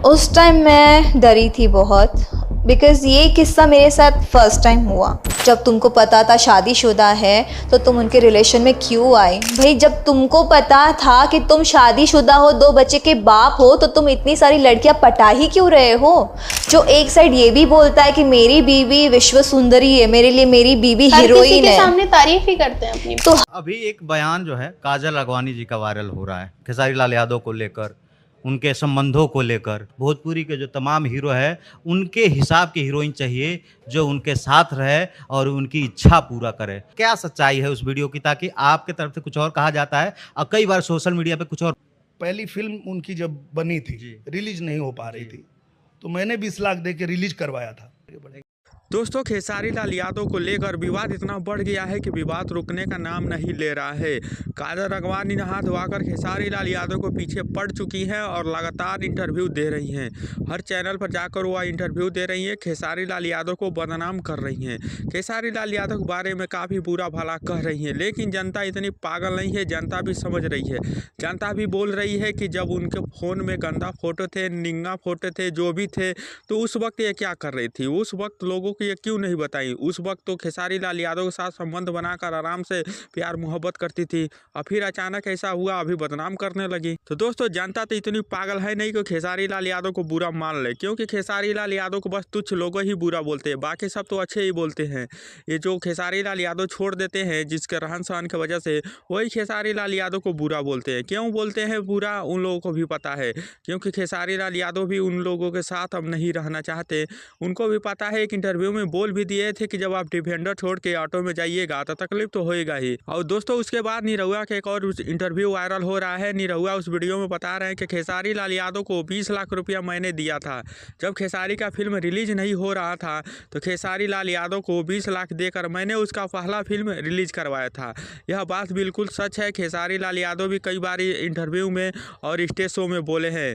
उस टाइम मैं डरी थी बहुत, बिकॉज़ ये किस्सा मेरे साथ फर्स्ट टाइम हुआ। जब तुमको पता था शादीशुदा है तो तुम उनके रिलेशन में क्यों आई? भाई जब तुमको पता था कि तुम शादीशुदा हो, 2 बच्चे के बाप हो, तो तुम इतनी सारी लड़कियां पटा ही क्यों रहे हो? जो एक साइड ये भी बोलता है कि मेरी बीवी विश्व सुंदरी है, मेरे लिए मेरी बीवी हीरोइन है, सामने तारीफ ही करते हैं अपनी। तो अभी एक बयान जो है काजल अगवानी जी का वायरल हो रहा है खेसारी लाल यादव को लेकर, उनके संबंधों को लेकर। भोजपुरी के जो तमाम हीरो है उनके हिसाब की हीरोइन चाहिए जो उनके साथ रहे और उनकी इच्छा पूरा करे। क्या सच्चाई है उस वीडियो की, ताकि आपके तरफ से कुछ और कहा जाता है और कई बार सोशल मीडिया पे कुछ और। पहली फिल्म उनकी जब बनी थी, रिलीज नहीं हो पा रही थी, तो मैंने 20 लाख दे के रिलीज करवाया था। दोस्तों, खेसारी लाल यादव को लेकर विवाद इतना बढ़ गया है कि विवाद रुकने का नाम नहीं ले रहा है। काजल अगवानी ने हाथ धोकर खेसारी लाल यादव को पीछे पड़ चुकी हैं और लगातार इंटरव्यू दे रही हैं। हर चैनल पर जाकर वह इंटरव्यू दे रही हैं, खेसारी लाल यादव को बदनाम कर रही हैं, खेसारी लाल यादव के बारे में काफ़ी बुरा भला कह रही हैं। लेकिन जनता इतनी पागल नहीं है, जनता भी समझ रही है। जनता भी बोल रही है कि जब उनके फ़ोन में गंदा फोटो थे, निंगा फोटो थे, जो भी थे, तो उस वक्त ये क्या कर रही थी? उस वक्त लोगों ये क्यों नहीं बताई? उस वक्त तो खेसारी लाल यादव के साथ संबंध बनाकर आराम से प्यार मोहब्बत करती थी, और फिर अचानक ऐसा हुआ, अभी बदनाम करने लगी। तो दोस्तों, जनता तो इतनी पागल है नहीं कि खेसारी लाल यादव को बुरा मान ले, क्योंकि खेसारी लाल यादव को बस तुच्छ लोग ही बुरा बोलते हैं, बाकी सब तो अच्छे ही बोलते हैं। ये जो खेसारी लाल यादव छोड़ देते हैं जिसके रहन सहन की वजह से, वही खेसारी लाल यादव को बुरा बोलते हैं। क्यों बोलते हैं बुरा, उन लोगों को भी पता है, क्योंकि खेसारी लाल यादव भी उन लोगों के साथ अब नहीं रहना चाहते। उनको भी पता है, एक इंटरव्यू में बोल भी दिए थे कि जब आप डिफेंडर छोड़ के ऑटो में जाइएगा तो तकलीफ तो होएगा ही। और दोस्तों, उसके बाद निरहुआ का एक और इंटरव्यू वायरल हो रहा है। निरहुआ उस वीडियो में बता रहे हैं कि खेसारी लाल यादव को 20 लाख रुपया मैंने दिया था। जब खेसारी का फिल्म रिलीज नहीं हो रहा था तो खेसारी लाल यादव को 20 लाख देकर मैंने उसका पहला फिल्म रिलीज करवाया था। यह बात बिल्कुल सच है। खेसारी लाल यादव भी कई बार इंटरव्यू में और स्टेज शो में बोले हैं।